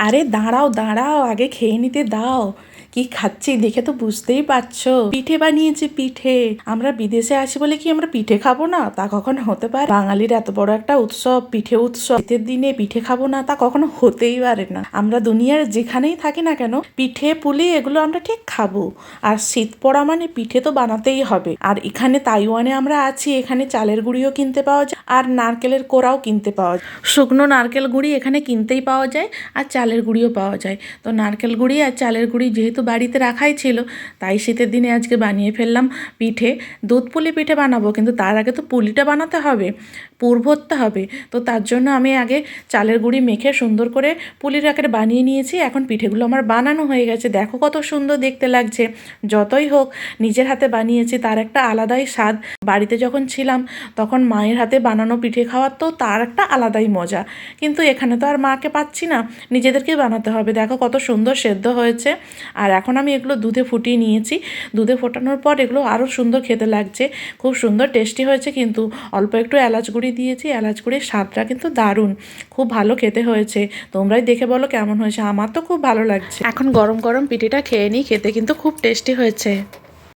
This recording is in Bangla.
আরে দাঁড়াও দাঁড়াও, আগে খেয়ে নিতে দাও। কি খাচ্ছি দেখে তো বুঝতেই পারছো। পিঠে বানিয়েছি, পিঠে। আমরা বিদেশে আসি বলে কি আমরা পিঠে খাবো না? তা কখনো হতে পারে? বাঙালির এত বড় একটা উৎসব, পিঠে উৎসব, শীতের দিনে পিঠে খাবো না তা কখনো হতেই পারে না। আমরা দুনিয়ার যেখানেই থাকি না কেন, পিঠে পুলি এগুলো আমরা ঠিক খাবো। আর শীত পড়া মানে পিঠে তো বানাতেই হবে। আর এখানে তাইওয়ানে আমরা আছি, এখানে চালের গুঁড়িও কিনতে পাওয়া যায় আর নারকেলের কোড়াও কিনতে পাওয়া যায়। শুকনো নারকেল গুঁড়ি এখানে কিনতেই পাওয়া যায় আর চালের গুঁড়িও পাওয়া যায়। তো নারকেল গুঁড়ি আর চালের গুঁড়ি যেহেতু বাড়িতে রাখাই ছিল, তাই শীতের দিনে আজকে বানিয়ে ফেললাম পিঠে। দুধ পুলি পিঠে বানাবো, কিন্তু তার আগে তো পুলিটা বানাতে হবে, পুর ভরতে হবে। তো তার জন্য আমি আগে চালের গুঁড়ি মেখে সুন্দর করে পুলির আকারে বানিয়ে নিয়েছি। এখন পিঠেগুলো আমার বানানো হয়ে গেছে, দেখো কত সুন্দর দেখতে লাগছে। যতই হোক নিজের হাতে বানিয়েছি তার একটা আলাদাই স্বাদ। বাড়িতে যখন ছিলাম তখন মায়ের হাতে বানানো পিঠে খাওয়ার তো তার একটা আলাদাই মজা। কিন্তু এখানে তো আর মাকে পাচ্ছি না, নিজেদেরকেই বানাতে হবে। দেখো কত সুন্দর সেদ্ধ হয়েছে। আর এখন আমি এগুলো দুধে ফুটিয়ে নিয়েছি। দুধে ফোটানোর পর এগুলো আরও সুন্দর খেতে লাগছে, খুব সুন্দর টেস্টি হয়েছে। কিন্তু অল্প একটু এলাচ গুঁড়ি দিয়েছি, এলাচ গুঁড়ির স্বাদটা কিন্তু দারুণ, খুব ভালো খেতে হয়েছে। তোমরাই দেখে বলো কেমন হয়েছে, আমার তো খুব ভালো লাগছে। এখন গরম গরম পিঠেটা খেয়ে নিই, খেতে কিন্তু খুব টেস্টি হয়েছে।